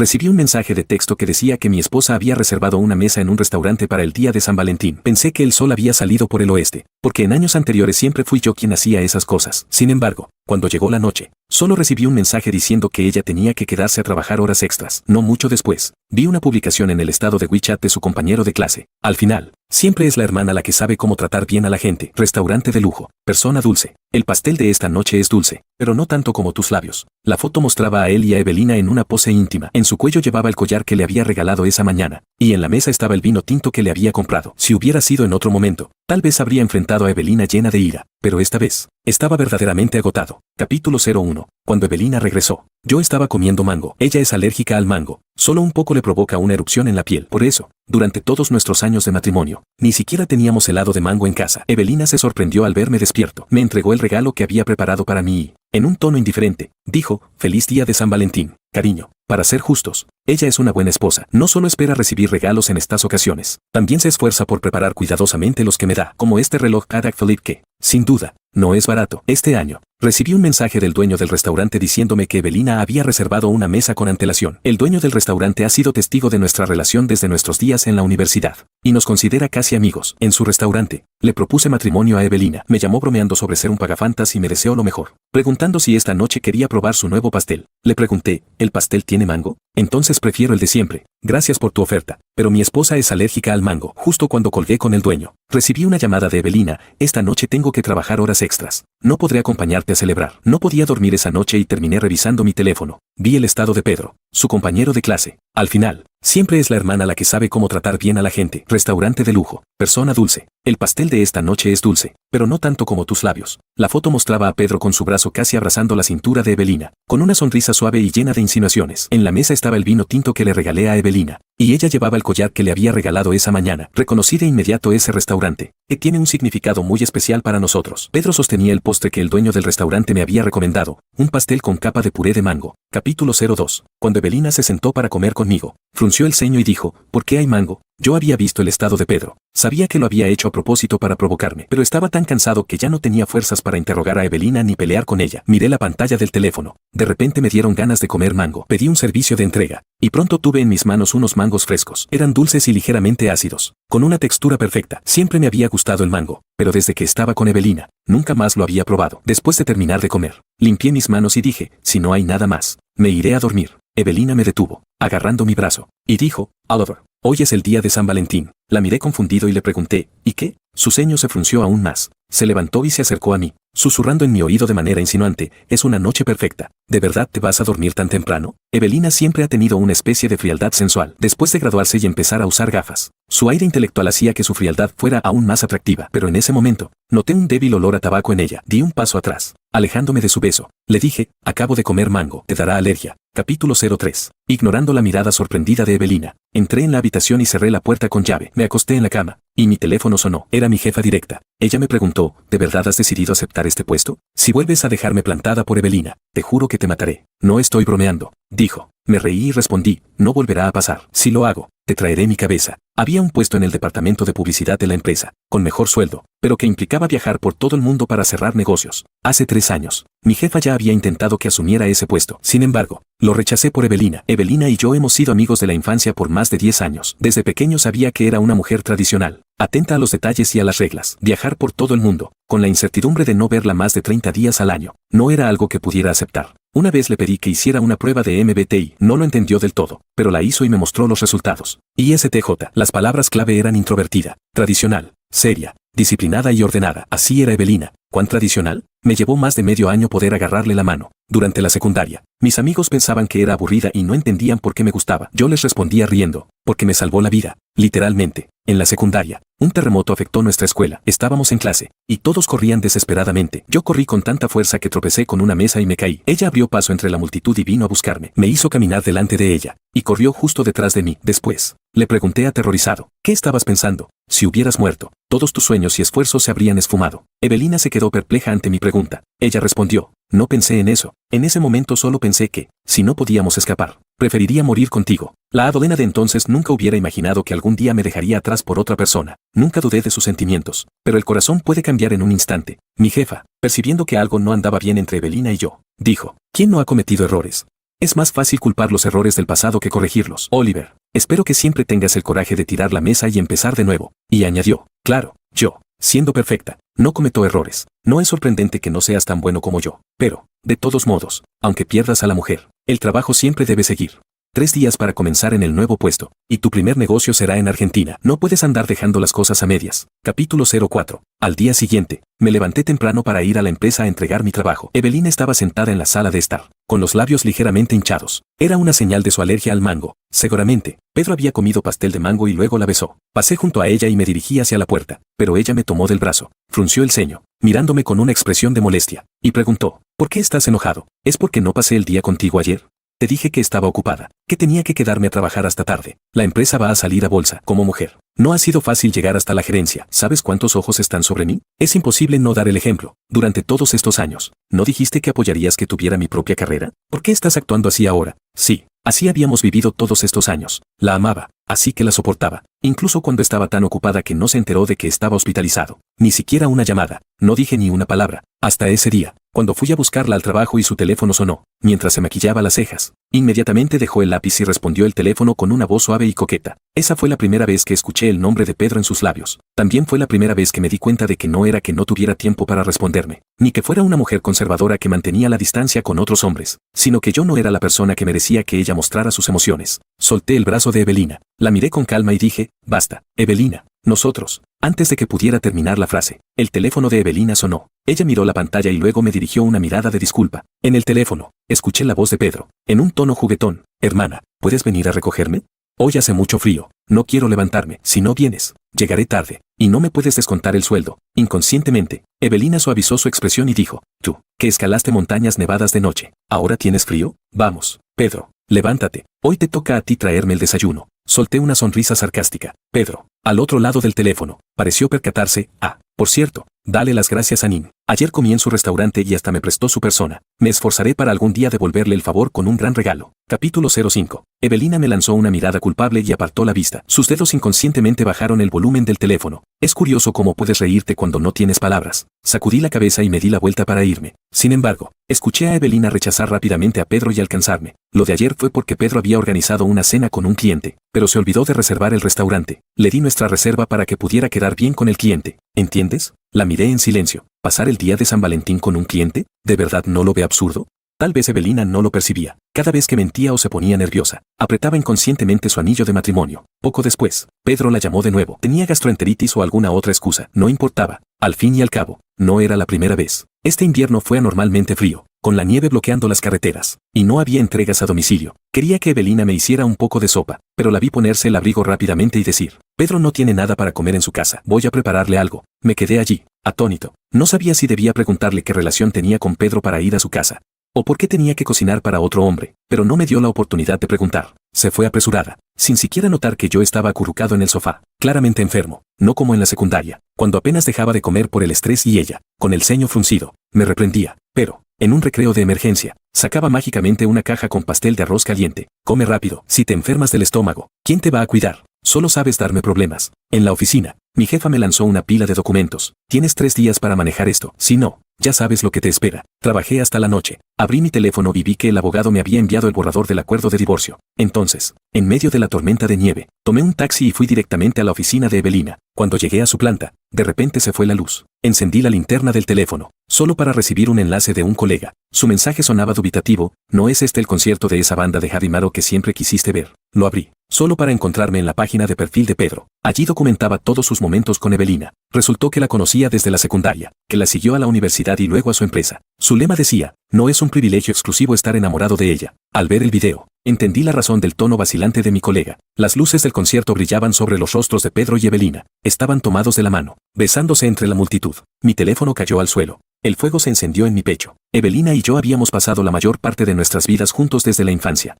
Recibí un mensaje de texto que decía que mi esposa había reservado una mesa en un restaurante para el día de San Valentín. Pensé que el sol había salido por el oeste, porque en años anteriores siempre fui yo quien hacía esas cosas. Sin embargo, cuando llegó la noche, solo recibí un mensaje diciendo que ella tenía que quedarse a trabajar horas extras. No mucho después, vi una publicación en el estado de WeChat de su compañero de clase. Al final, siempre es la hermana la que sabe cómo tratar bien a la gente. Restaurante de lujo, persona dulce. El pastel de esta noche es dulce, pero no tanto como tus labios. La foto mostraba a él y a Evelina en una pose íntima. En su cuello llevaba el collar que le había regalado esa mañana, y en la mesa estaba el vino tinto que le había comprado. Si hubiera sido en otro momento, tal vez habría enfrentado a Evelina llena de ira, pero esta vez, estaba verdaderamente agotado. Capítulo 01. Cuando Evelina regresó, yo estaba comiendo mango. Ella es alérgica al mango, solo un poco le provoca una erupción en la piel. Por eso, durante todos nuestros años de matrimonio, ni siquiera teníamos helado de mango en casa. Evelina se sorprendió al verme despierto. Me entregó el regalo que había preparado para mí y, en un tono indiferente, dijo, «Feliz día de San Valentín, cariño». Para ser justos, ella es una buena esposa. No solo espera recibir regalos en estas ocasiones, también se esfuerza por preparar cuidadosamente los que me da, como este reloj Patek Philippe que, sin duda, no es barato. Este año, recibí un mensaje del dueño del restaurante diciéndome que Evelina había reservado una mesa con antelación. El dueño del restaurante ha sido testigo de nuestra relación desde nuestros días en la universidad, y nos considera casi amigos. En su restaurante, le propuse matrimonio a Evelina. Me llamó bromeando sobre ser un pagafantas y me deseó lo mejor, preguntando si esta noche quería probar su nuevo pastel. Le pregunté, ¿el pastel tiene mango? Entonces prefiero el de siempre. Gracias por tu oferta, pero mi esposa es alérgica al mango. Justo cuando colgué con el dueño, recibí una llamada de Evelina, esta noche tengo que trabajar horas extras. No podré acompañarte a celebrar. No podía dormir esa noche y terminé revisando mi teléfono. Vi el estado de Pedro, su compañero de clase. Al final, siempre es la hermana la que sabe cómo tratar bien a la gente. Restaurante de lujo, persona dulce. El pastel de esta noche es dulce, pero no tanto como tus labios. La foto mostraba a Pedro con su brazo casi abrazando la cintura de Evelina, con una sonrisa suave y llena de insinuaciones. En la mesa estaba el vino tinto que le regalé a Evelina, y ella llevaba el collar que le había regalado esa mañana. Reconocí de inmediato ese restaurante, que tiene un significado muy especial para nosotros. Pedro sostenía el postre que el dueño del restaurante me había recomendado, un pastel con capa de puré de mango. Capítulo 02. Cuando Evelina se sentó para comer conmigo, frunció el ceño y dijo, ¿por qué hay mango? Yo había visto el estado de Pedro. Sabía que lo había hecho a propósito para provocarme, pero estaba tan cansado que ya no tenía fuerzas para interrogar a Evelina ni pelear con ella. Miré la pantalla del teléfono. De repente me dieron ganas de comer mango. Pedí un servicio de entrega, y pronto tuve en mis manos unos mangos frescos. Eran dulces y ligeramente ácidos, con una textura perfecta. Siempre me había gustado el mango, pero desde que estaba con Evelina, nunca más lo había probado. Después de terminar de comer, limpié mis manos y dije, si no hay nada más, me iré a dormir. Evelina me detuvo, agarrando mi brazo, y dijo, Oliver, hoy es el día de San Valentín. La miré confundido y le pregunté, ¿y qué? Su ceño se frunció aún más. Se levantó y se acercó a mí, susurrando en mi oído de manera insinuante, es una noche perfecta. ¿De verdad te vas a dormir tan temprano? Evelina siempre ha tenido una especie de frialdad sensual, después de graduarse y empezar a usar gafas. Su aire intelectual hacía que su frialdad fuera aún más atractiva, pero en ese momento, noté un débil olor a tabaco en ella. Di un paso atrás, alejándome de su beso. Le dije, acabo de comer mango, te dará alergia. Capítulo 03. Ignorando la mirada sorprendida de Evelina, entré en la habitación y cerré la puerta con llave. Me acosté en la cama, y mi teléfono sonó. Era mi jefa directa. Ella me preguntó, ¿de verdad has decidido aceptar este puesto? Si vuelves a dejarme plantada por Evelina, te juro que te mataré. No estoy bromeando, dijo. Me reí y respondí, no volverá a pasar. Si lo hago, te traeré mi cabeza. Había un puesto en el departamento de publicidad de la empresa, con mejor sueldo, pero que implicaba viajar por todo el mundo para cerrar negocios. Hace 3 años, mi jefa ya había intentado que asumiera ese puesto. Sin embargo, lo rechacé por Evelina. Evelina y yo hemos sido amigos de la infancia por más de 10 años. Desde pequeño sabía que era una mujer tradicional, atenta a los detalles y a las reglas. Viajar por todo el mundo, con la incertidumbre de no verla más de 30 días al año, no era algo que pudiera aceptar. Una vez le pedí que hiciera una prueba de MBTI, no lo entendió del todo, pero la hizo y me mostró los resultados. ISTJ, las palabras clave eran introvertida, tradicional, seria, disciplinada y ordenada. Así era Evelina. ¿Cuán tradicional? Me llevó más de medio año poder agarrarle la mano. Durante la secundaria, mis amigos pensaban que era aburrida y no entendían por qué me gustaba. Yo les respondía riendo, porque me salvó la vida, literalmente. En la secundaria, un terremoto afectó nuestra escuela. Estábamos en clase, y todos corrían desesperadamente. Yo corrí con tanta fuerza que tropecé con una mesa y me caí. Ella abrió paso entre la multitud y vino a buscarme. Me hizo caminar delante de ella, y corrió justo detrás de mí. Después, le pregunté aterrorizado, ¿qué estabas pensando? Si hubieras muerto, todos tus sueños y esfuerzos se habrían esfumado. Evelina se quedó perpleja ante mi pregunta. Ella respondió, no pensé en eso. En ese momento solo pensé que, si no podíamos escapar, preferiría morir contigo. La Adolena de entonces nunca hubiera imaginado que algún día me dejaría atrás por otra persona. Nunca dudé de sus sentimientos, pero el corazón puede cambiar en un instante. Mi jefa, percibiendo que algo no andaba bien entre Evelina y yo, dijo, ¿quién no ha cometido errores? Es más fácil culpar los errores del pasado que corregirlos. Oliver, espero que siempre tengas el coraje de tirar la mesa y empezar de nuevo. Y añadió, claro, yo, siendo perfecta, no cometo errores. No es sorprendente que no seas tan bueno como yo. Pero, de todos modos, aunque pierdas a la mujer, el trabajo siempre debe seguir. 3 días para comenzar en el nuevo puesto, y tu primer negocio será en Argentina. No puedes andar dejando las cosas a medias. Capítulo 04. Al día siguiente, me levanté temprano para ir a la empresa a entregar mi trabajo. Evelina estaba sentada en la sala de estar, con los labios ligeramente hinchados. Era una señal de su alergia al mango. Seguramente, Pedro había comido pastel de mango y luego la besó. Pasé junto a ella y me dirigí hacia la puerta, pero ella me tomó del brazo, frunció el ceño, mirándome con una expresión de molestia, y preguntó, ¿por qué estás enojado? ¿Es porque no pasé el día contigo ayer? Te dije que estaba ocupada, que tenía que quedarme a trabajar hasta tarde. La empresa va a salir a bolsa. Como mujer, no ha sido fácil llegar hasta la gerencia. ¿Sabes cuántos ojos están sobre mí? Es imposible no dar el ejemplo. Durante todos estos años, ¿no dijiste que apoyarías que tuviera mi propia carrera? ¿Por qué estás actuando así ahora? Sí, así habíamos vivido todos estos años. La amaba, así que la soportaba, incluso cuando estaba tan ocupada que no se enteró de que estaba hospitalizado. Ni siquiera una llamada. No dije ni una palabra. Hasta ese día, cuando fui a buscarla al trabajo y su teléfono sonó, mientras se maquillaba las cejas. Inmediatamente dejó el lápiz y respondió el teléfono con una voz suave y coqueta. Esa fue la primera vez que escuché el nombre de Pedro en sus labios. También fue la primera vez que me di cuenta de que no era que no tuviera tiempo para responderme, ni que fuera una mujer conservadora que mantenía la distancia con otros hombres, sino que yo no era la persona que merecía que ella mostrara sus emociones. Solté el brazo de Evelina, la miré con calma y dije, basta, Evelina, nosotros. Antes de que pudiera terminar la frase, el teléfono de Evelina sonó. Ella miró la pantalla y luego me dirigió una mirada de disculpa. En el teléfono, escuché la voz de Pedro, en un tono juguetón. Hermana, ¿puedes venir a recogerme? Hoy hace mucho frío, no quiero levantarme. Si no vienes, llegaré tarde, y no me puedes descontar el sueldo. Inconscientemente, Evelina suavizó su expresión y dijo, tú, que escalaste montañas nevadas de noche, ¿ahora tienes frío? Vamos, Pedro, levántate, hoy te toca a ti traerme el desayuno. Solté una sonrisa sarcástica. Pedro, al otro lado del teléfono, pareció percatarse. Por cierto, dale las gracias a Nin. Ayer comí en su restaurante y hasta me prestó su persona. Me esforzaré para algún día devolverle el favor con un gran regalo. Capítulo 05. Evelina me lanzó una mirada culpable y apartó la vista. Sus dedos inconscientemente bajaron el volumen del teléfono. Es curioso cómo puedes reírte cuando no tienes palabras. Sacudí la cabeza y me di la vuelta para irme. Sin embargo, escuché a Evelina rechazar rápidamente a Pedro y alcanzarme. Lo de ayer fue porque Pedro había organizado una cena con un cliente, pero se olvidó de reservar el restaurante. Le di nuestra reserva para que pudiera quedar bien con el cliente. ¿Entiendes? La miré en silencio. ¿Pasar el día de San Valentín con un cliente? ¿De verdad no lo ve absurdo? Tal vez Evelina no lo percibía. Cada vez que mentía o se ponía nerviosa, apretaba inconscientemente su anillo de matrimonio. Poco después, Pedro la llamó de nuevo. Tenía gastroenteritis o alguna otra excusa. No importaba. Al fin y al cabo, no era la primera vez. Este invierno fue anormalmente frío, con la nieve bloqueando las carreteras, y no había entregas a domicilio. Quería que Evelina me hiciera un poco de sopa, pero la vi ponerse el abrigo rápidamente y decir, Pedro no tiene nada para comer en su casa, voy a prepararle algo. Me quedé allí, atónito. No sabía si debía preguntarle qué relación tenía con Pedro para ir a su casa, o por qué tenía que cocinar para otro hombre, pero no me dio la oportunidad de preguntar. Se fue apresurada, sin siquiera notar que yo estaba acurrucado en el sofá, claramente enfermo, no como en la secundaria, cuando apenas dejaba de comer por el estrés y ella, con el ceño fruncido, me reprendía, pero, en un recreo de emergencia, sacaba mágicamente una caja con pastel de arroz caliente. Come rápido, si te enfermas del estómago, ¿quién te va a cuidar? Solo sabes darme problemas. En la oficina, mi jefa me lanzó una pila de documentos. Tienes 3 días para manejar esto, si no, ya sabes lo que te espera. Trabajé hasta la noche. Abrí mi teléfono y vi que el abogado me había enviado el borrador del acuerdo de divorcio. Entonces, en medio de la tormenta de nieve, tomé un taxi y fui directamente a la oficina de Evelina. Cuando llegué a su planta, de repente se fue la luz. Encendí la linterna del teléfono, solo para recibir un enlace de un colega. Su mensaje sonaba dubitativo. ¿No es este el concierto de esa banda de heavy metal que siempre quisiste ver? Lo abrí, solo para encontrarme en la página de perfil de Pedro. Allí documentaba todos sus momentos con Evelina. Resultó que la conocía desde la secundaria, que la siguió a la universidad y luego a su empresa. Su lema decía, no es un privilegio exclusivo estar enamorado de ella. Al ver el video, entendí la razón del tono vacilante de mi colega. Las luces del concierto brillaban sobre los rostros de Pedro y Evelina. Estaban tomados de la mano, besándose entre la multitud. Mi teléfono cayó al suelo. El fuego se encendió en mi pecho. Evelina y yo habíamos pasado la mayor parte de nuestras vidas juntos desde la infancia.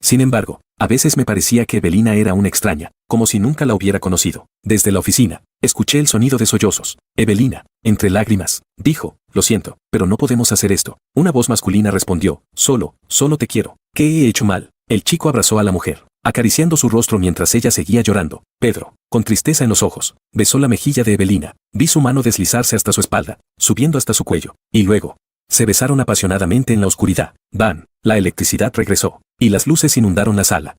Sin embargo, a veces me parecía que Evelina era una extraña, como si nunca la hubiera conocido. Desde la oficina, escuché el sonido de sollozos. Evelina, entre lágrimas, dijo, lo siento, pero no podemos hacer esto. Una voz masculina respondió, solo te quiero. ¿Qué he hecho mal? El chico abrazó a la mujer, acariciando su rostro mientras ella seguía llorando. Pedro, con tristeza en los ojos, besó la mejilla de Evelina. Vi su mano deslizarse hasta su espalda, subiendo hasta su cuello, y luego, Se besaron apasionadamente en la oscuridad. ¡Bam! La electricidad regresó, y las luces inundaron la sala.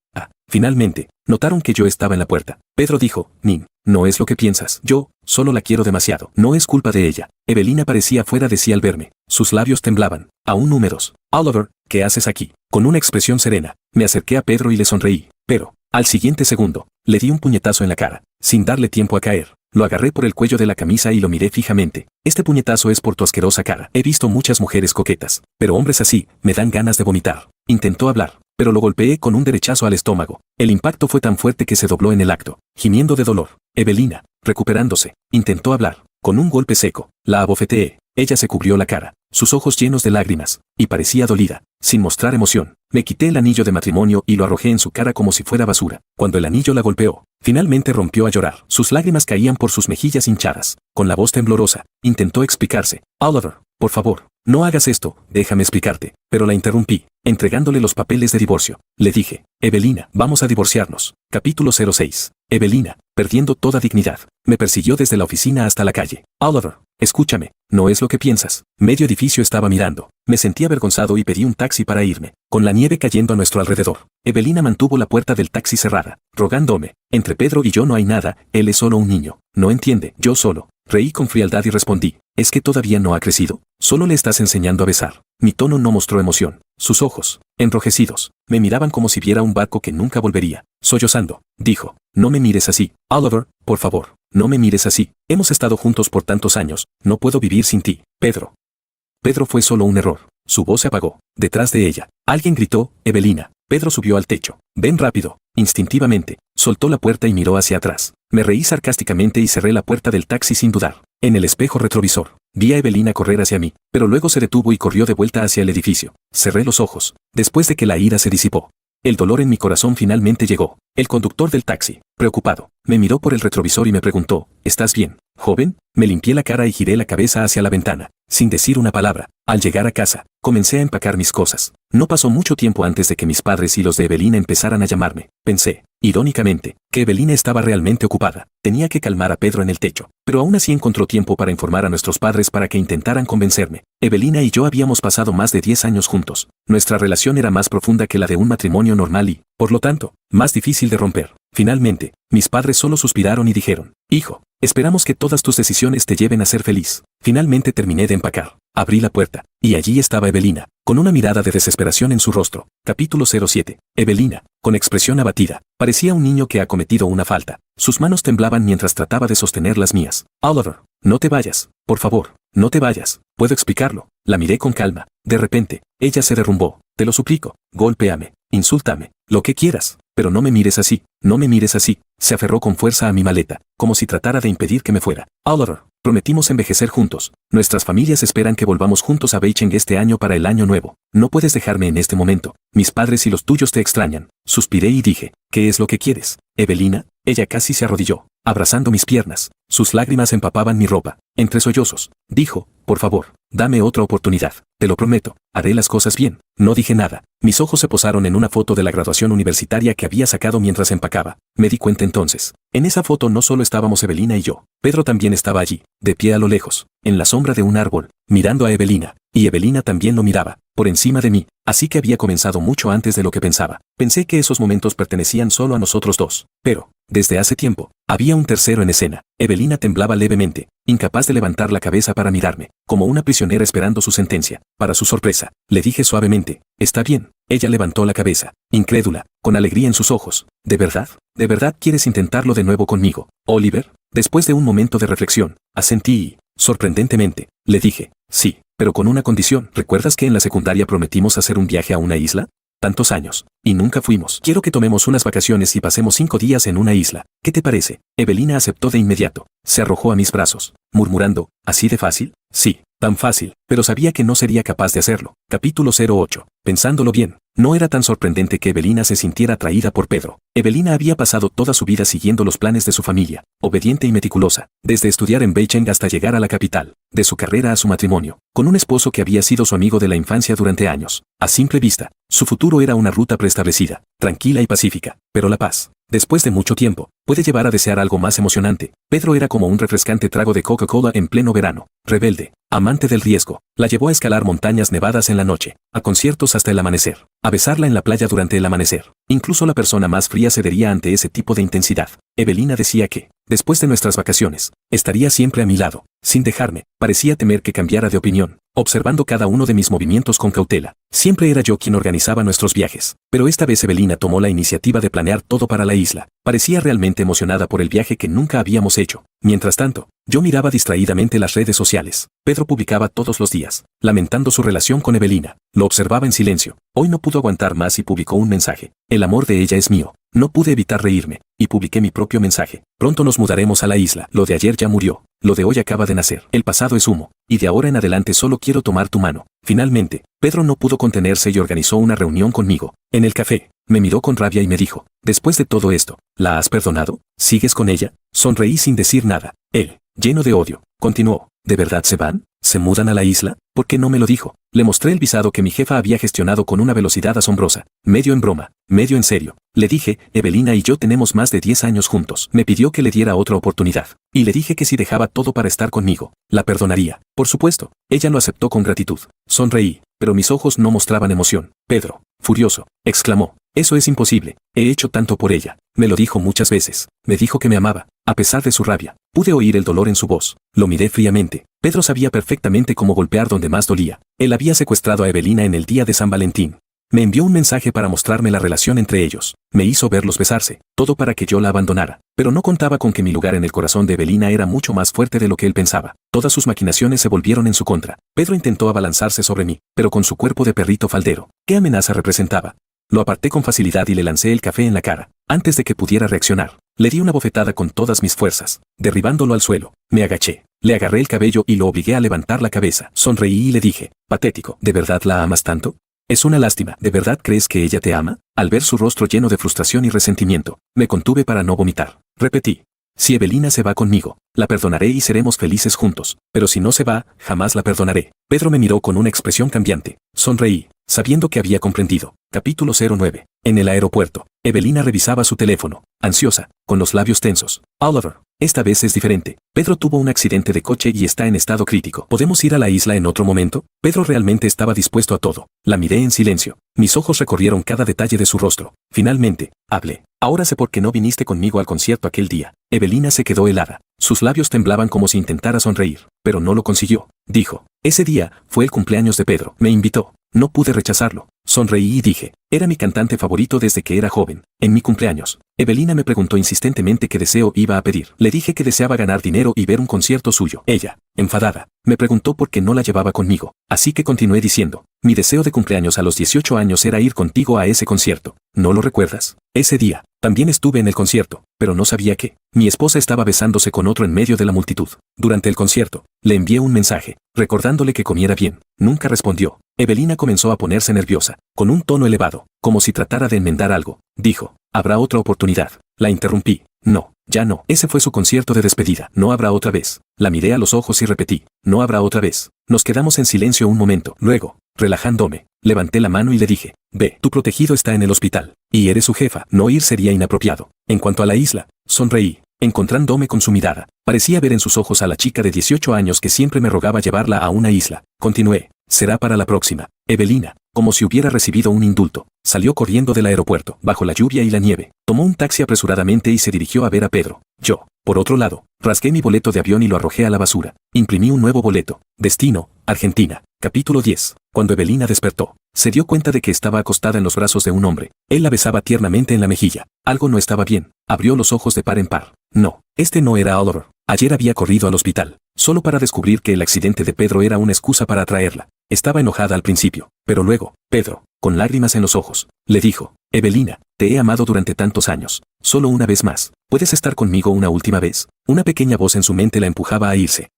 Finalmente, notaron que yo estaba en la puerta. Pedro dijo, Nin, no es lo que piensas. Yo, solo la quiero demasiado. No es culpa de ella. Evelina parecía fuera de sí al verme. Sus labios temblaban, aún húmedos. Oliver, ¿qué haces aquí? Con una expresión serena, me acerqué a Pedro y le sonreí. Pero, al siguiente segundo, le di un puñetazo en la cara, sin darle tiempo a caer. Lo agarré por el cuello de la camisa y lo miré fijamente. Este puñetazo es por tu asquerosa cara. He visto muchas mujeres coquetas, pero hombres así, me dan ganas de vomitar. Intentó hablar, pero lo golpeé con un derechazo al estómago. El impacto fue tan fuerte que se dobló en el acto, gimiendo de dolor. Evelina, recuperándose, intentó hablar. Con un golpe seco, la abofeteé. Ella se cubrió la cara, sus ojos llenos de lágrimas, y parecía dolida. Sin mostrar emoción, me quité el anillo de matrimonio y lo arrojé en su cara como si fuera basura. Cuando el anillo la golpeó, finalmente rompió a llorar. Sus lágrimas caían por sus mejillas hinchadas. Con la voz temblorosa, intentó explicarse. Oliver, por favor, no hagas esto, déjame explicarte. Pero la interrumpí, entregándole los papeles de divorcio. Le dije, Evelina, vamos a divorciarnos. Capítulo 06. Evelina, perdiendo toda dignidad, me persiguió desde la oficina hasta la calle. Oliver, escúchame, no es lo que piensas. Medio edificio estaba mirando. Me sentí avergonzado y pedí un taxi para irme. Con la nieve cayendo a nuestro alrededor, Evelina mantuvo la puerta del taxi cerrada, rogándome, entre Pedro y yo no hay nada, él es solo un niño. No entiende, yo solo. Reí con frialdad y respondí, ¿es que todavía no ha crecido? Solo le estás enseñando a besar. Mi tono no mostró emoción. Sus ojos, enrojecidos, me miraban como si viera un barco que nunca volvería. Sollozando, dijo, no me mires así. Oliver, por favor, no me mires así. Hemos estado juntos por tantos años, no puedo vivir sin ti. Pedro. Pedro fue solo un error. Su voz se apagó. Detrás de ella, alguien gritó, Evelina. Pedro subió al techo. Ven rápido. Instintivamente, soltó la puerta y miró hacia atrás. Me reí sarcásticamente y cerré la puerta del taxi sin dudar. En el espejo retrovisor, vi a Evelina correr hacia mí, pero luego se detuvo y corrió de vuelta hacia el edificio. Cerré los ojos, después de que la ira se disipó. El dolor en mi corazón finalmente llegó. El conductor del taxi, preocupado, me miró por el retrovisor y me preguntó, ¿estás bien, joven? Me limpié la cara y giré la cabeza hacia la ventana, sin decir una palabra. Al llegar a casa, comencé a empacar mis cosas. No pasó mucho tiempo antes de que mis padres y los de Evelina empezaran a llamarme. Pensé, irónicamente, que Evelina estaba realmente ocupada. Tenía que calmar a Pedro en el techo, pero aún así encontró tiempo para informar a nuestros padres para que intentaran convencerme. Evelina y yo habíamos pasado más de 10 años juntos. Nuestra relación era más profunda que la de un matrimonio normal y, por lo tanto, más difícil de romper. Finalmente, mis padres solo suspiraron y dijeron, hijo, esperamos que todas tus decisiones te lleven a ser feliz. Finalmente terminé de empacar. Abrí la puerta, y allí estaba Evelina, con una mirada de desesperación en su rostro. Capítulo 07. Evelina, con expresión abatida, parecía un niño que ha cometido una falta. Sus manos temblaban mientras trataba de sostener las mías. Oliver, no te vayas, por favor, no te vayas, puedo explicarlo. La miré con calma. De repente, ella se derrumbó. Te lo suplico, golpéame, insúltame, lo que quieras, pero no me mires así, no me mires así. Se aferró con fuerza a mi maleta, como si tratara de impedir que me fuera. Oliver, prometimos envejecer juntos. Nuestras familias esperan que volvamos juntos a Beijing este año para el año nuevo. No puedes dejarme en este momento. Mis padres y los tuyos te extrañan. Suspiré y dije, ¿qué es lo que quieres, Evelina? Ella casi se arrodilló, abrazando mis piernas. Sus lágrimas empapaban mi ropa. Entre sollozos, dijo, por favor, dame otra oportunidad. Te lo prometo, haré las cosas bien. No dije nada. Mis ojos se posaron en una foto de la graduación universitaria que había sacado mientras empacaba. Me di cuenta entonces. En esa foto no solo estábamos Evelina y yo. Pedro también estaba allí, de pie a lo lejos, en la sombra de un árbol, mirando a Evelina. Y Evelina también lo miraba, por encima de mí, así que había comenzado mucho antes de lo que pensaba. Pensé que esos momentos pertenecían solo a nosotros dos. Pero, desde hace tiempo, había un tercero en escena. Evelina temblaba levemente, incapaz de levantar la cabeza para mirarme, como una prisionera esperando su sentencia. Para su sorpresa, le dije suavemente, está bien. Ella levantó la cabeza, incrédula, con alegría en sus ojos. ¿De verdad? ¿De verdad quieres intentarlo de nuevo conmigo, Oliver? Después de un momento de reflexión, asentí y, sorprendentemente, le dije, sí, pero con una condición. ¿Recuerdas que en la secundaria prometimos hacer un viaje a una isla? Tantos años, y nunca fuimos. Quiero que tomemos unas vacaciones y pasemos 5 días en una isla. ¿Qué te parece? Evelina aceptó de inmediato. Se arrojó a mis brazos, murmurando, ¿así de fácil? Sí, tan fácil, pero sabía que no sería capaz de hacerlo. Capítulo 08. Pensándolo bien, no era tan sorprendente que Evelina se sintiera atraída por Pedro. Evelina había pasado toda su vida siguiendo los planes de su familia, obediente y meticulosa, desde estudiar en Beijing hasta llegar a la capital, de su carrera a su matrimonio, con un esposo que había sido su amigo de la infancia durante años. A simple vista, su futuro era una ruta preestablecida, tranquila y pacífica, pero la paz, Después de mucho tiempo, puede llevar a desear algo más emocionante. Pedro era como un refrescante trago de Coca-Cola en pleno verano. Rebelde, amante del riesgo, la llevó a escalar montañas nevadas en la noche, a conciertos hasta el amanecer, a besarla en la playa durante el amanecer. Incluso la persona más fría cedería ante ese tipo de intensidad. Evelina decía que, después de nuestras vacaciones, estaría siempre a mi lado, sin dejarme. Parecía temer que cambiara de opinión, observando cada uno de mis movimientos con cautela. Siempre era yo quien organizaba nuestros viajes, pero esta vez Evelina tomó la iniciativa de planear todo para la isla. Parecía realmente emocionada por el viaje que nunca habíamos hecho. Mientras tanto, yo miraba distraídamente las redes sociales. Pedro publicaba todos los días, lamentando su relación con Evelina. Lo observaba en silencio. Hoy no pudo aguantar más y publicó un mensaje. El amor de ella es mío. No pude evitar reírme, y publiqué mi propio mensaje. Pronto nos mudaremos a la isla. Lo de ayer ya murió. Lo de hoy acaba de nacer. El pasado es humo, y de ahora en adelante solo quiero tomar tu mano. Finalmente, Pedro no pudo contenerse y organizó una reunión conmigo. En el café, me miró con rabia y me dijo, después de todo esto, ¿la has perdonado? ¿Sigues con ella? Sonreí sin decir nada. Él, lleno de odio, continuó, ¿de verdad se van? ¿Se mudan a la isla? ¿Por qué no me lo dijo? Le mostré el visado que mi jefa había gestionado con una velocidad asombrosa, medio en broma, medio en serio. Le dije, Evelina y yo tenemos más de 10 años juntos. Me pidió que le diera otra oportunidad. Y le dije que si dejaba todo para estar conmigo, la perdonaría. Por supuesto, ella lo aceptó con gratitud. Sonreí, pero mis ojos no mostraban emoción. Pedro, furioso, exclamó, eso es imposible. He hecho tanto por ella. Me lo dijo muchas veces. Me dijo que me amaba, a pesar de su rabia. Pude oír el dolor en su voz. Lo miré fríamente. Pedro sabía perfectamente cómo golpear donde más dolía. Él había secuestrado a Evelina en el día de San Valentín. Me envió un mensaje para mostrarme la relación entre ellos. Me hizo verlos besarse, todo para que yo la abandonara. Pero no contaba con que mi lugar en el corazón de Evelina era mucho más fuerte de lo que él pensaba. Todas sus maquinaciones se volvieron en su contra. Pedro intentó abalanzarse sobre mí, pero con su cuerpo de perrito faldero. ¿Qué amenaza representaba? Lo aparté con facilidad y le lancé el café en la cara. Antes de que pudiera reaccionar, le di una bofetada con todas mis fuerzas, derribándolo al suelo. Me agaché, le agarré el cabello y lo obligué a levantar la cabeza. Sonreí y le dije, patético, ¿de verdad la amas tanto? Es una lástima, ¿de verdad crees que ella te ama? Al ver su rostro lleno de frustración y resentimiento, me contuve para no vomitar. Repetí, si Evelina se va conmigo, la perdonaré y seremos felices juntos, pero si no se va, jamás la perdonaré. Pedro me miró con una expresión cambiante. Sonreí, sabiendo que había comprendido. Capítulo 09. En el aeropuerto, Evelina revisaba su teléfono, ansiosa, con los labios tensos. Oliver, esta vez es diferente. Pedro tuvo un accidente de coche y está en estado crítico. ¿Podemos ir a la isla en otro momento? Pedro realmente estaba dispuesto a todo. La miré en silencio. Mis ojos recorrieron cada detalle de su rostro. Finalmente, hablé. Ahora sé por qué no viniste conmigo al concierto aquel día. Evelina se quedó helada. Sus labios temblaban como si intentara sonreír, pero no lo consiguió. Dijo, ese día fue el cumpleaños de Pedro. Me invitó. No pude rechazarlo. Sonreí y dije, era mi cantante favorito desde que era joven. En mi cumpleaños, Evelina me preguntó insistentemente qué deseo iba a pedir. Le dije que deseaba ganar dinero y ver un concierto suyo. Ella, enfadada, me preguntó por qué no la llevaba conmigo. Así que continué diciendo, mi deseo de cumpleaños a los 18 años era ir contigo a ese concierto. ¿No lo recuerdas? Ese día, también estuve en el concierto, pero no sabía que mi esposa estaba besándose con otro en medio de la multitud. Durante el concierto, le envié un mensaje, recordándole que comiera bien. Nunca respondió. Evelina comenzó a ponerse nerviosa, con un tono elevado, como si tratara de enmendar algo. Dijo, habrá otra oportunidad. La interrumpí. No, ya no. Ese fue su concierto de despedida. No habrá otra vez. La miré a los ojos y repetí, no habrá otra vez. Nos quedamos en silencio un momento. Luego, relajándome, levanté la mano y le dije, ve, tu protegido está en el hospital, y eres su jefa. No ir sería inapropiado. En cuanto a la isla, sonreí, encontrándome con su mirada. Parecía ver en sus ojos a la chica de 18 años que siempre me rogaba llevarla a una isla. Continué, será para la próxima. Evelina, como si hubiera recibido un indulto, salió corriendo del aeropuerto, bajo la lluvia y la nieve. Tomó un taxi apresuradamente y se dirigió a ver a Pedro. Yo, por otro lado, rasgué mi boleto de avión y lo arrojé a la basura. Imprimí un nuevo boleto. Destino, Argentina. Capítulo 10. Cuando Evelina despertó, se dio cuenta de que estaba acostada en los brazos de un hombre. Él la besaba tiernamente en la mejilla. Algo no estaba bien. Abrió los ojos de par en par. No, este no era Oliver. Ayer había corrido al hospital, solo para descubrir que el accidente de Pedro era una excusa para atraerla. Estaba enojada al principio, pero luego, Pedro, con lágrimas en los ojos, le dijo, Evelina, te he amado durante tantos años. Solo una vez más. ¿Puedes estar conmigo una última vez? Una pequeña voz en su mente la empujaba a irse.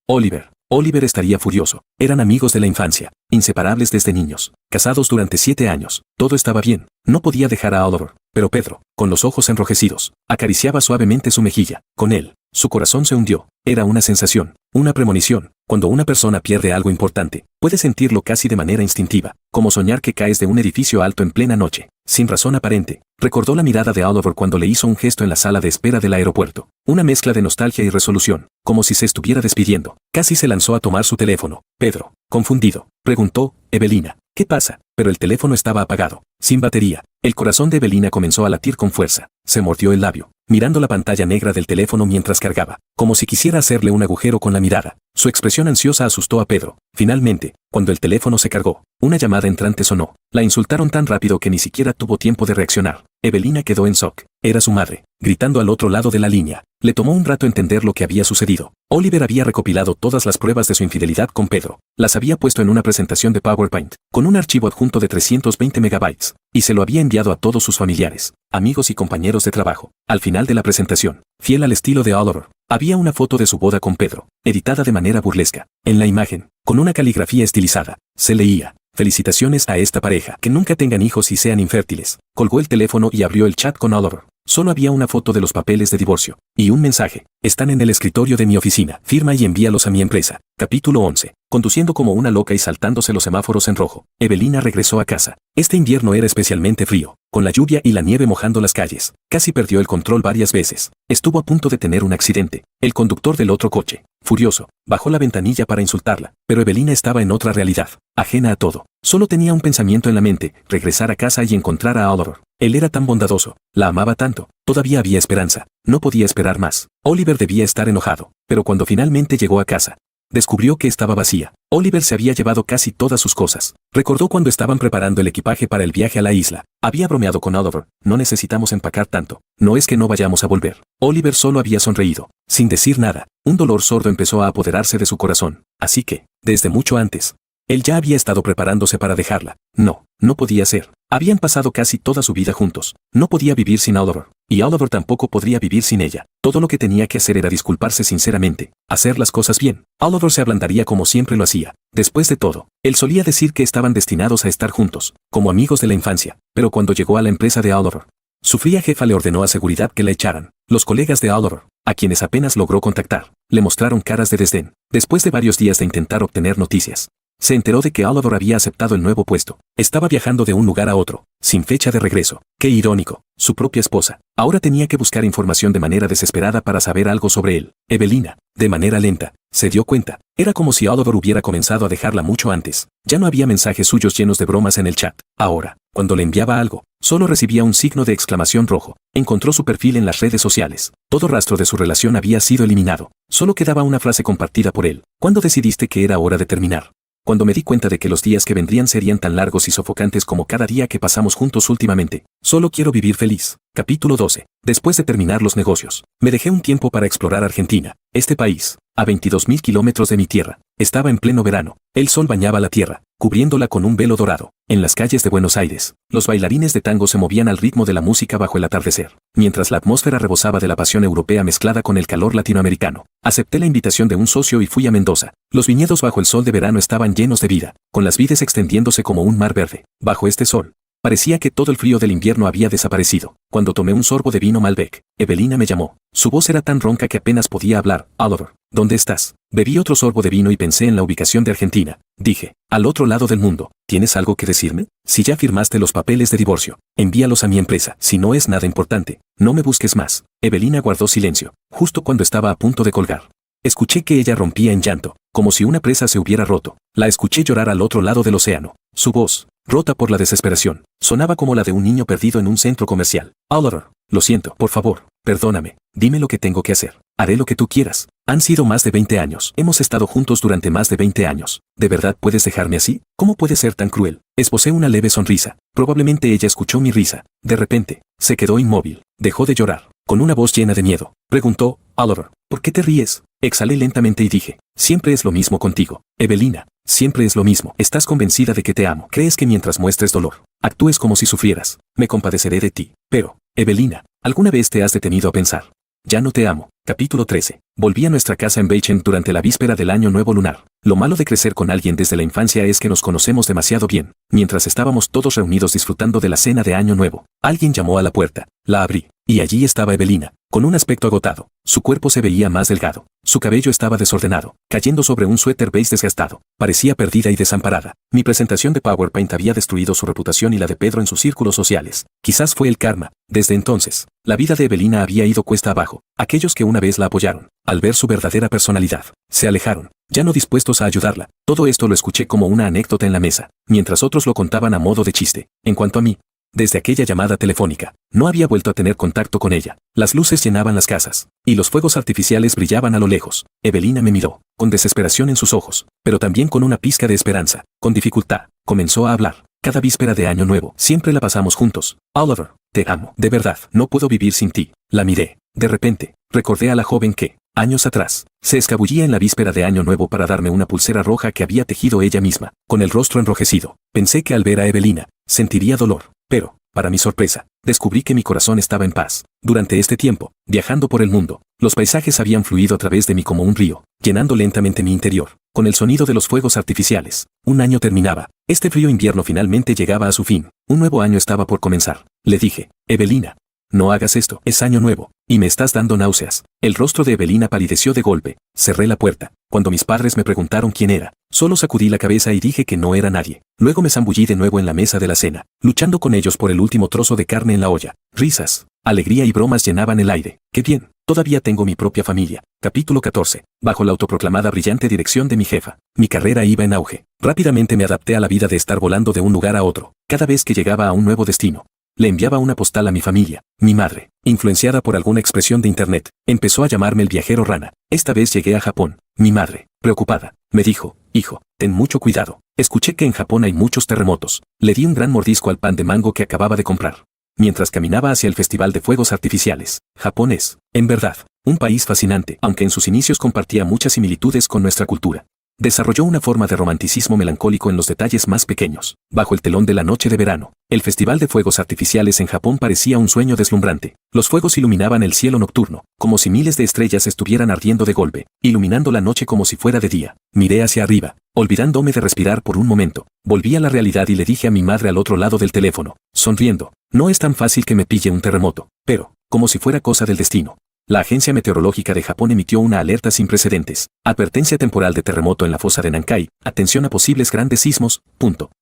Oliver estaría furioso. Eran amigos de la infancia, inseparables desde niños, casados durante 7 años. Todo estaba bien. No podía dejar a Oliver. Pero Pedro, con los ojos enrojecidos, acariciaba suavemente su mejilla. Con él, su corazón se hundió. Era una sensación, una premonición, Cuando una persona pierde algo importante, puede sentirlo casi de manera instintiva, como soñar que caes de un edificio alto en plena noche, sin razón aparente. Recordó la mirada de Oliver cuando le hizo un gesto en la sala de espera del aeropuerto, una mezcla de nostalgia y resolución, como si se estuviera despidiendo. Casi se lanzó a tomar su teléfono. Pedro, confundido, preguntó, Evelina, ¿qué pasa? Pero el teléfono estaba apagado, sin batería. El corazón de Evelina comenzó a latir con fuerza. Se mordió el labio, mirando la pantalla negra del teléfono mientras cargaba, como si quisiera hacerle un agujero con la mirada. Su expresión ansiosa asustó a Pedro. Finalmente, cuando el teléfono se cargó, una llamada entrante sonó. La insultaron tan rápido que ni siquiera tuvo tiempo de reaccionar. Evelina quedó en shock. Era su madre, gritando al otro lado de la línea. Le tomó un rato entender lo que había sucedido. Oliver había recopilado todas las pruebas de su infidelidad con Pedro. Las había puesto en una presentación de PowerPoint, con un archivo adjunto de 320 megabytes, y se lo había enviado a todos sus familiares, amigos y compañeros de trabajo. Al final de la presentación, fiel al estilo de Oliver, había una foto de su boda con Pedro, editada de manera burlesca. En la imagen, con una caligrafía estilizada, se leía: felicitaciones a esta pareja, que nunca tengan hijos y sean infértiles. Colgó el teléfono y abrió el chat con Oliver. Solo había una foto de los papeles de divorcio, y un mensaje: están en el escritorio de mi oficina, firma y envíalos a mi empresa. Capítulo 11. Conduciendo como una loca y saltándose los semáforos en rojo, Evelina regresó a casa. Este invierno era especialmente frío, con la lluvia y la nieve mojando las calles. Casi perdió el control varias veces. Estuvo a punto de tener un accidente. El conductor del otro coche, furioso, bajó la ventanilla para insultarla, pero Evelina estaba en otra realidad, ajena a todo. Solo tenía un pensamiento en la mente: regresar a casa y encontrar a Oliver. Él era tan bondadoso, la amaba tanto, todavía había esperanza, no podía esperar más. Oliver debía estar enojado, pero cuando finalmente llegó a casa, descubrió que estaba vacía. Oliver se había llevado casi todas sus cosas. Recordó cuando estaban preparando el equipaje para el viaje a la isla. Había bromeado con Oliver: no necesitamos empacar tanto, no es que no vayamos a volver. Oliver solo había sonreído, sin decir nada. Un dolor sordo empezó a apoderarse de su corazón, así que, desde mucho antes, él ya había estado preparándose para dejarla. No podía ser. Habían pasado casi toda su vida juntos. No podía vivir sin Oliver, y Oliver tampoco podría vivir sin ella. Todo lo que tenía que hacer era disculparse sinceramente, hacer las cosas bien. Oliver se ablandaría como siempre lo hacía. Después de todo, él solía decir que estaban destinados a estar juntos, como amigos de la infancia. Pero cuando llegó a la empresa de Oliver, su fría jefa le ordenó a seguridad que la echaran. Los colegas de Oliver, a quienes apenas logró contactar, le mostraron caras de desdén. Después de varios días de intentar obtener noticias, se enteró de que Oliver había aceptado el nuevo puesto. Estaba viajando de un lugar a otro, sin fecha de regreso. Qué irónico. Su propia esposa ahora tenía que buscar información de manera desesperada para saber algo sobre él. Evelina, de manera lenta, se dio cuenta. Era como si Oliver hubiera comenzado a dejarla mucho antes. Ya no había mensajes suyos llenos de bromas en el chat. Ahora, cuando le enviaba algo, solo recibía un signo de exclamación rojo. Encontró su perfil en las redes sociales. Todo rastro de su relación había sido eliminado. Solo quedaba una frase compartida por él: ¿cuándo decidiste que era hora de terminar? Cuando me di cuenta de que los días que vendrían serían tan largos y sofocantes como cada día que pasamos juntos últimamente. Solo quiero vivir feliz. Capítulo 12. Después de terminar los negocios, me dejé un tiempo para explorar Argentina. Este país, a 22.000 kilómetros de mi tierra, estaba en pleno verano. El sol bañaba la tierra, cubriéndola con un velo dorado. En las calles de Buenos Aires, los bailarines de tango se movían al ritmo de la música bajo el atardecer, mientras la atmósfera rebosaba de la pasión europea mezclada con el calor latinoamericano. Acepté la invitación de un socio y fui a Mendoza. Los viñedos bajo el sol de verano estaban llenos de vida, con las vides extendiéndose como un mar verde. Bajo este sol, parecía que todo el frío del invierno había desaparecido. Cuando tomé un sorbo de vino Malbec, Evelina me llamó. Su voz era tan ronca que apenas podía hablar. Oliver, ¿dónde estás? Bebí otro sorbo de vino y pensé en la ubicación de Argentina. Dije: al otro lado del mundo. ¿Tienes algo que decirme? Si ya firmaste los papeles de divorcio, envíalos a mi empresa. Si no es nada importante, no me busques más. Evelina guardó silencio, justo cuando estaba a punto de colgar. Escuché que ella rompía en llanto, como si una presa se hubiera roto. La escuché llorar al otro lado del océano. Su voz, rota por la desesperación, sonaba como la de un niño perdido en un centro comercial. Oliver, lo siento, por favor, perdóname, dime lo que tengo que hacer. Haré lo que tú quieras. Han sido más de 20 años. Hemos estado juntos durante más de 20 años. ¿De verdad puedes dejarme así? ¿Cómo puedes ser tan cruel? Esbocé una leve sonrisa. Probablemente ella escuchó mi risa. De repente, se quedó inmóvil. Dejó de llorar. Con una voz llena de miedo, preguntó: Oliver, ¿por qué te ríes? Exhalé lentamente y dije: siempre es lo mismo contigo, Evelina. Siempre es lo mismo. Estás convencida de que te amo. Crees que mientras muestres dolor, actúes como si sufrieras. Me compadeceré de ti. Pero, Evelina, ¿alguna vez te has detenido a pensar? Ya no te amo. Capítulo 13. Volví a nuestra casa en Beichen durante la víspera del año nuevo lunar. Lo malo de crecer con alguien desde la infancia es que nos conocemos demasiado bien. Mientras estábamos todos reunidos disfrutando de la cena de año nuevo, alguien llamó a la puerta. La abrí, y allí estaba Evelina, con un aspecto agotado. Su cuerpo se veía más delgado. Su cabello estaba desordenado, cayendo sobre un suéter beige desgastado. Parecía perdida y desamparada. Mi presentación de PowerPoint había destruido su reputación y la de Pedro en sus círculos sociales. Quizás fue el karma. Desde entonces, la vida de Evelina había ido cuesta abajo. Aquellos que una vez la apoyaron, al ver su verdadera personalidad, se alejaron, ya no dispuestos a ayudarla. Todo esto lo escuché como una anécdota en la mesa, mientras otros lo contaban a modo de chiste. En cuanto a mí, desde aquella llamada telefónica, no había vuelto a tener contacto con ella. Las luces llenaban las casas, y los fuegos artificiales brillaban a lo lejos. Evelina me miró, con desesperación en sus ojos, pero también con una pizca de esperanza. Con dificultad, comenzó a hablar. Cada víspera de Año Nuevo, siempre la pasamos juntos. Oliver, te amo. De verdad, no puedo vivir sin ti. La miré. De repente, recordé a la joven que, años atrás, se escabullía en la víspera de Año Nuevo para darme una pulsera roja que había tejido ella misma. Con el rostro enrojecido, pensé que al ver a Evelina, sentiría dolor. Pero, para mi sorpresa, descubrí que mi corazón estaba en paz. Durante este tiempo, viajando por el mundo, los paisajes habían fluido a través de mí como un río, llenando lentamente mi interior, con el sonido de los fuegos artificiales. Un año terminaba. Este frío invierno finalmente llegaba a su fin. Un nuevo año estaba por comenzar. Le dije, Evelina, no hagas esto, es Año Nuevo, y me estás dando náuseas. El rostro de Evelina palideció de golpe. Cerré la puerta. Cuando mis padres me preguntaron quién era, solo sacudí la cabeza y dije que no era nadie. Luego me zambullí de nuevo en la mesa de la cena, luchando con ellos por el último trozo de carne en la olla. Risas, alegría y bromas llenaban el aire. ¡Qué bien! Todavía tengo mi propia familia. Capítulo 14. Bajo la autoproclamada brillante dirección de mi jefa, mi carrera iba en auge. Rápidamente me adapté a la vida de estar volando de un lugar a otro. Cada vez que llegaba a un nuevo destino, le enviaba una postal a mi familia. Mi madre, influenciada por alguna expresión de internet, empezó a llamarme el viajero rana. Esta vez llegué a Japón. Mi madre, preocupada, me dijo, hijo, ten mucho cuidado. Escuché que en Japón hay muchos terremotos. Le di un gran mordisco al pan de mango que acababa de comprar, mientras caminaba hacia el Festival de Fuegos Artificiales. Japón es, en verdad, un país fascinante, aunque en sus inicios compartía muchas similitudes con nuestra cultura. Desarrolló una forma de romanticismo melancólico en los detalles más pequeños. Bajo el telón de la noche de verano, el Festival de Fuegos Artificiales en Japón parecía un sueño deslumbrante. Los fuegos iluminaban el cielo nocturno, como si miles de estrellas estuvieran ardiendo de golpe, iluminando la noche como si fuera de día. Miré hacia arriba, olvidándome de respirar por un momento. Volví a la realidad y le dije a mi madre al otro lado del teléfono, sonriendo, no es tan fácil que me pille un terremoto, pero, como si fuera cosa del destino. La Agencia Meteorológica de Japón emitió una alerta sin precedentes. Advertencia temporal de terremoto en la fosa de Nankai. Atención a posibles grandes sismos.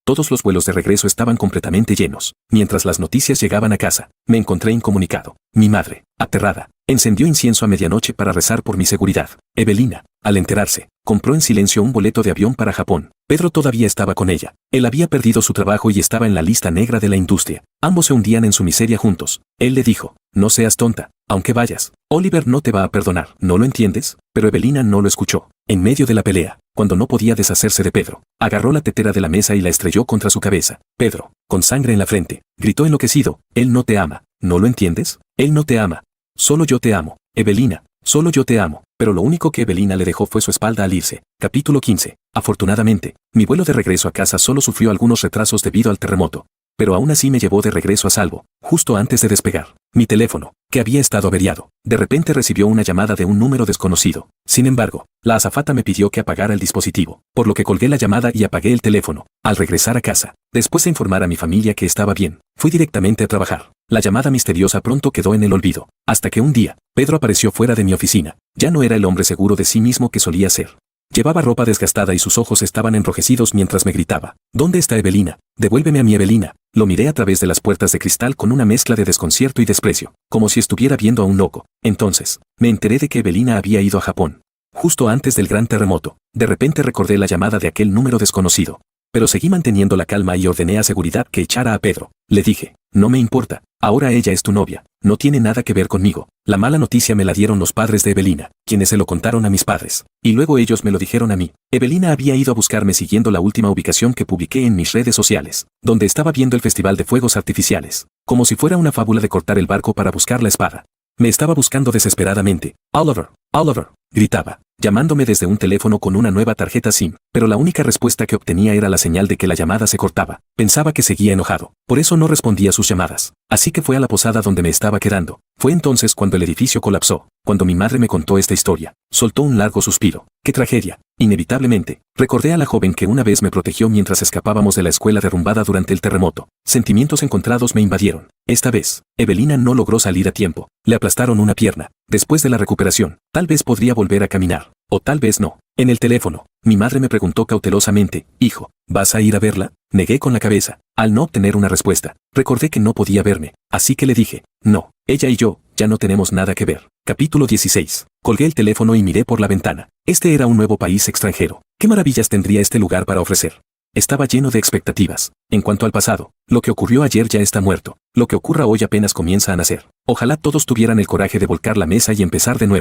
Todos los vuelos de regreso estaban completamente llenos. Mientras las noticias llegaban a casa, me encontré incomunicado. Mi madre, aterrada, encendió incienso a medianoche para rezar por mi seguridad. Evelina, al enterarse, compró en silencio un boleto de avión para Japón. Pedro todavía estaba con ella. Él había perdido su trabajo y estaba en la lista negra de la industria. Ambos se hundían en su miseria juntos. Él le dijo, no seas tonta, aunque vayas, Oliver no te va a perdonar. ¿No lo entiendes? Pero Evelina no lo escuchó. En medio de la pelea, cuando no podía deshacerse de Pedro, agarró la tetera de la mesa y la estrelló contra su cabeza. Pedro, con sangre en la frente, gritó enloquecido, él no te ama. ¿No lo entiendes? Él no te ama. Solo yo te amo. Evelina, solo yo te amo. Pero lo único que Evelina le dejó fue su espalda al irse. Capítulo 15. Afortunadamente, mi vuelo de regreso a casa solo sufrió algunos retrasos debido al terremoto. Pero aún así me llevó de regreso a salvo, justo antes de despegar. Mi teléfono, que había estado averiado, de repente recibió una llamada de un número desconocido. Sin embargo, la azafata me pidió que apagara el dispositivo, por lo que colgué la llamada y apagué el teléfono. Al regresar a casa, después de informar a mi familia que estaba bien, fui directamente a trabajar. La llamada misteriosa pronto quedó en el olvido, hasta que un día, Pedro apareció fuera de mi oficina. Ya no era el hombre seguro de sí mismo que solía ser. Llevaba ropa desgastada y sus ojos estaban enrojecidos mientras me gritaba, ¿dónde está Evelina? Devuélveme a mi Evelina. Lo miré a través de las puertas de cristal con una mezcla de desconcierto y desprecio, como si estuviera viendo a un loco. Entonces, me enteré de que Evelina había ido a Japón. Justo antes del gran terremoto, de repente recordé la llamada de aquel número desconocido. Pero seguí manteniendo la calma y ordené a seguridad que echara a Pedro. Le dije, no me importa, ahora ella es tu novia, no tiene nada que ver conmigo. La mala noticia me la dieron los padres de Evelina, quienes se lo contaron a mis padres. Y luego ellos me lo dijeron a mí. Evelina había ido a buscarme siguiendo la última ubicación que publiqué en mis redes sociales, donde estaba viendo el Festival de Fuegos Artificiales. Como si fuera una fábula de cortar el barco para buscar la espada. Me estaba buscando desesperadamente. Oliver, Oliver, gritaba, llamándome desde un teléfono con una nueva tarjeta SIM, pero la única respuesta que obtenía era la señal de que la llamada se cortaba. Pensaba que seguía enojado, por eso no respondía sus llamadas. Así que fue a la posada donde me estaba quedando. Fue entonces cuando el edificio colapsó. Cuando mi madre me contó esta historia, soltó un largo suspiro. ¡Qué tragedia! Inevitablemente, recordé a la joven que una vez me protegió mientras escapábamos de la escuela derrumbada durante el terremoto. Sentimientos encontrados me invadieron. Esta vez, Evelina no logró salir a tiempo. Le aplastaron una pierna. Después de la recuperación, tal vez podría volver a caminar. O tal vez no. En el teléfono, mi madre me preguntó cautelosamente, hijo, ¿vas a ir a verla? Negué con la cabeza. Al no obtener una respuesta, recordé que no podía verme, así que le dije, no, ella y yo, ya no tenemos nada que ver. Capítulo 16. Colgué el teléfono y miré por la ventana. Este era un nuevo país extranjero. ¿Qué maravillas tendría este lugar para ofrecer? Estaba lleno de expectativas. En cuanto al pasado, lo que ocurrió ayer ya está muerto. Lo que ocurra hoy apenas comienza a nacer. Ojalá todos tuvieran el coraje de volcar la mesa y empezar de nuevo.